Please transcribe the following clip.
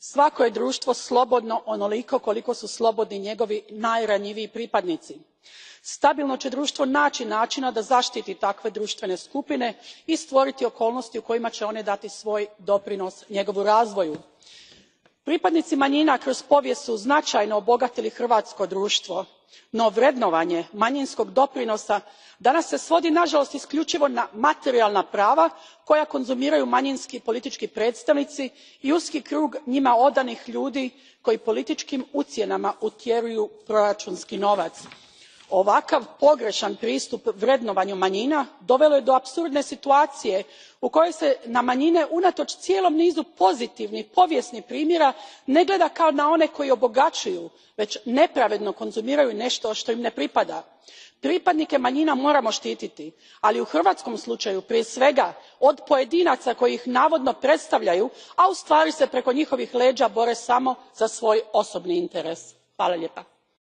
Svako je društvo slobodno onoliko koliko su slobodni njegovi najranjiviji pripadnici. Stabilno će društvo naći načina da zaštiti takve društvene skupine i stvoriti okolnosti u kojima će one dati svoj doprinos njegovu razvoju. Pripadnici manjina kroz povijest su značajno obogatili hrvatsko društvo, no vrednovanje manjinskog doprinosa danas se svodi nažalost isključivo na materijalna prava koja konzumiraju manjinski politički predstavnici i uski krug njima odanih ljudi koji političkim ucjenama utjeruju proračunski novac. Ovakav pogrešan pristup vrednovanju manjina dovelo je do apsurdne situacije u kojoj se na manjine unatoč cijelom nizu pozitivnih povijesnih primjera ne gleda kao na one koji obogaćuju, već nepravedno konzumiraju nešto što im ne pripada. Pripadnike manjina moramo štititi, ali u hrvatskom slučaju prije svega od pojedinaca koji ih navodno predstavljaju, a ustvari se preko njihovih leđa bore samo za svoj osobni interes. Hvala lijepa.